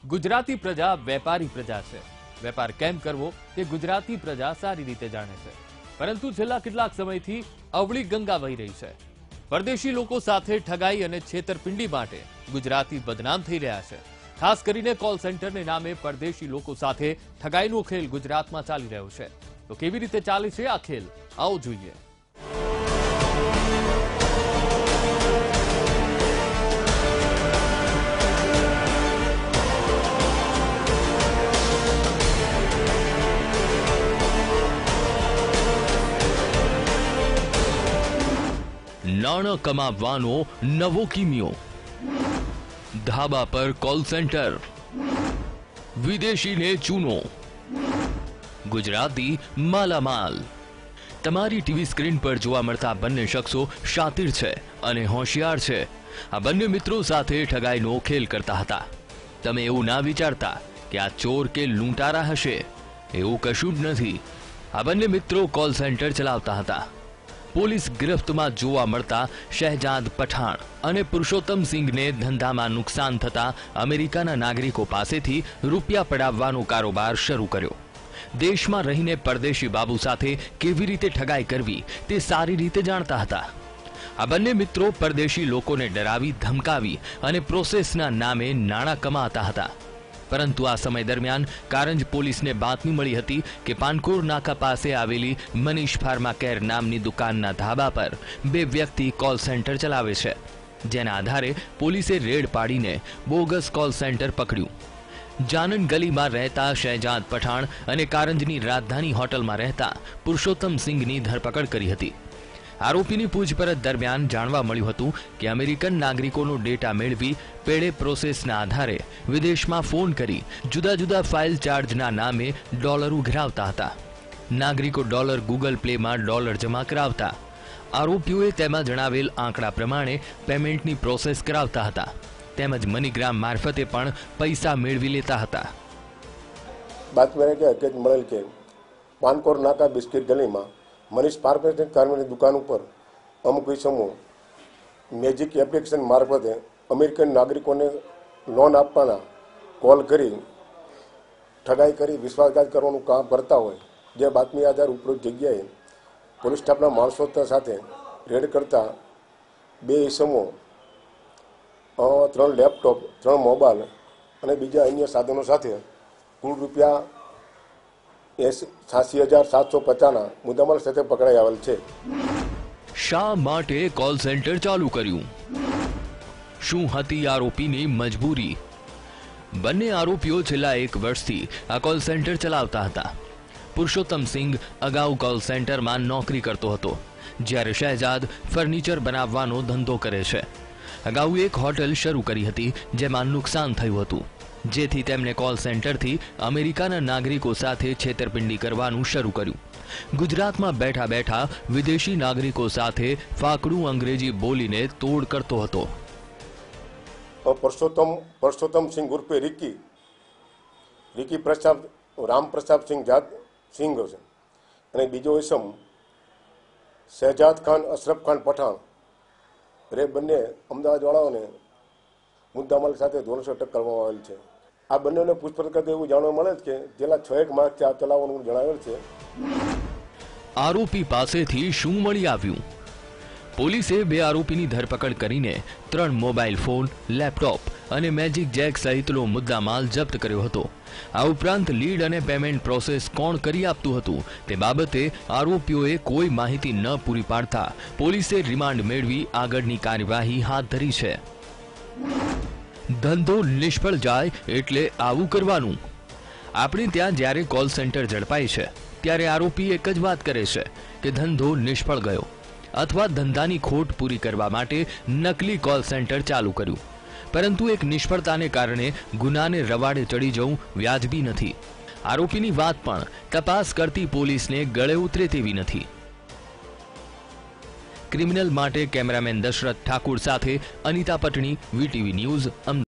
ગુજરાતી પ્રજા વેપારી પ્રજા છે। વેપાર કેમ કરવો તે ગુજરાતી પ્રજા સારી રીતે જાણે છે, પરંતુ છેલ્લા કેટલાક સમયથી અવળી ગંગા વહી રહી છે। પરદેશી લોકો સાથે ઠગાઈ અને છેતરપિંડી માટે ગુજરાતી બદનામ થઈ રહ્યા છે। ખાસ કરીને કોલ સેન્ટરને નામે પરદેશી લોકો સાથે ઠગાઈનો ખેલ ગુજરાતમાં ચાલી રહ્યો છે। તો કેવી રીતે ચાલે છે આ ખેલ, આવો જોઈએ। નાણાં કમાવાનો નવો કિમિયો, ધાબા પર કોલ સેન્ટર, વિદેશીને ચૂનો, ગુજરાતી માલામાલ। તમારી ટીવી સ્ક્રીન પર જોવા મળતા બંને શખ્સો શાતિર છે અને હોશિયાર છે। આ બંને મિત્રો સાથે ઠગાઈનો ખેલ કરતા હતા। તમે એવું ના વિચારતા કે આ ચોર કે લૂંટારા હશે, એવું કશું જ નથી। આ બંને મિત્રો કોલ સેન્ટર ચલાવતા હતા। પોલીસ ગિરફ્તમાં જોવા મળતા શહેજાદ પઠાણ અને પુરુષોત્તમ સિંઘને ધંધામાં નુકસાન થતા અમેરિકાના નાગરિકો પાસેથી રૂપિયા પડાવવાનો કારોબાર શરૂ કર્યો। દેશમાં રહીને પરદેશી બાબુ સાથે કેવી રીતે ઠગાઈ કરવી તે સારી રીતે જાણતા હતા। આ બંને મિત્રો પરદેશી લોકોને ડરાવી ધમકાવી અને પ્રોસેસના નામે નાણાં કમાતા હતા। પરંતુ આ સમય દરમિયાન કારંજ પોલીસને બાતમી મળી હતી કે પાનકોર નાકા પાસે આવેલી મનીષ ફાર્મા કેર નામની દુકાનના ધાબા પર બે વ્યક્તિ કોલ સેન્ટર ચલાવે છે, જેના આધારે પોલીસે રેડ પાડીને બોગસ કોલ સેન્ટર પકડ્યું। જાનન ગલીમાં રહેતા શહેજાદ પઠાણ અને કારંજની રાજધાની હોટલમાં રહેતા પુરુષોત્તમ સિંઘની ધરપકડ કરી હતી। આરોપીની પૂછપરછ દરમિયાન જાણવા મળ્યું હતું કે અમેરિકન નાગરિકોનો ડેટા મેળવી પેડે પ્રોસેસના આધારે વિદેશમાં ફોન કરી જુદા જુદા ફાઇલ ચાર્જના નામે ડોલર ઉઘરાવતા હતા। નાગરિકો ડોલર ગૂગલ પ્લેમાં ડોલર જમા કરાવતા। આરોપીઓએ તેમાં જણાવેલ આંકડા પ્રમાણે પેમેન્ટની પ્રોસેસ કરાવતા હતા, તેમજ મનીગ્રામ મારફતે પણ પૈસા મેળવી લેતા હતા। બાતમી કે હકીકત મળેલ કે પાનકોર નાકા બિસ્કિટ ગલીમાં મનીષ ફાર્માની દુકાન ઉપર અમુક ઇસમો મેજિક એપ્લિકેશન મારફતે અમેરિકન નાગરિકોને લોન આપવાના કોલ કરી ઠગાઈ કરી વિશ્વાસઘાત કરવાનું કામ કરતા હોય, જે બાતમી આધાર ઉપરોક્ત જગ્યાએ પોલીસ સ્ટાફના માણસો સાથે રેડ કરતા બે ઇસમો 3 લેપટોપ, 3 મોબાઈલ અને બીજા અન્ય સાધનો સાથે કુલ રૂપિયા 86,750ના મુદ્દામાલ સાથે પકડાઈ આવેલ છે। શા માટે કોલ સેન્ટર ચાલુ કર્યું? શું હતી આરોપીની મજબૂરી? બંને આરોપીઓ છેલ્લા 1 વર્ષથી આ કોલ સેન્ટર ચલાવતા હતા। પુરુષોત્તમ સિંઘ અગાઉ કોલ સેન્ટરમાં નોકરી કરતો હતો, જ્યારે શહેજાદ ફર્નિચર બનાવવાનો ધંધો કરે છે। અગાઉ એક હોટલ શરૂ કરી હતી, જેમાં નુકસાન થયું હતું, જેથી તેમણે કોલ સેન્ટરથી અમેરિકાના નાગરિકો સાથે છેતરપિંડી કરવાનું શરૂ કર્યું। ગુજરાતમાં બેઠા બેઠા વિદેશી નાગરિકો સાથે ફાકડું અંગ્રેજી બોલીને તોડ કરતો હતો। પુરુષોત્તમ સિંઘ ઉર્ફે રિકી પ્રસાદ રામપ્રસાદ સિંહ જાત સિંઘ છે, અને બીજો ઇસમ શહેજાદ ખાન અશરફ ખાન પઠાણ રે બંને અમદાવાદવાળાઓને મુદ્દામાલ સાથે ધોરણસર અટક કરવામાં આવેલ છે। આ બંનેને પૂછપરછ કરતા એવું જાણવા મળે છે કે છેલ્લા 6 માસથી આ ચલાવવાનું જણાવેલ છે। આરોપી પાસેથી શું મળી આવ્યું? પોલીસે બે આરોપીની ધરપકડ કરીને 3 મોબાઈલ ફોન, લેપટોપ અને મેજિક જેક સહિતનો મુદ્દામાલ જપ્ત કર્યો હતો। આ ઉપરાંત લીડ અને પેમેન્ટ પ્રોસેસ કોણ કરી આપતું હતું તે બાબતે આરોપીઓએ કોઈ માહિતી ન પૂરી પાડતા પોલીસે રિમાન્ડ મેળવી આગળની કાર્યવાહી હાથ ધરી છે। ધંધો નિષ્ફળ જાય એટલે આવું કરવાનું? આપણે ત્યાં જ્યારે કોલ સેન્ટર ઝડપાય છે ત્યારે આરોપી એક જ વાત કરે છે કે ધંધો નિષ્ફળ ગયો, અથવા ધંધાની ખોટ પૂરી કરવા માટે નકલી કોલ સેન્ટર ચાલુ કર્યું। પરંતુ એક નિષ્ફળતાને કારણે ગુનાને રવાડે ચડી જવું વ્યાજબી નથી। આરોપીની વાત પણ તપાસ કરતી પોલીસને ગળે ઉતરે તેવી નથી। ક્રિમિનલ માટે કેમેરામેન દશરથ ઠાકુર સાથે અનિતા પટણી, વીટીવી ન્યૂઝ, અમદાવાદ।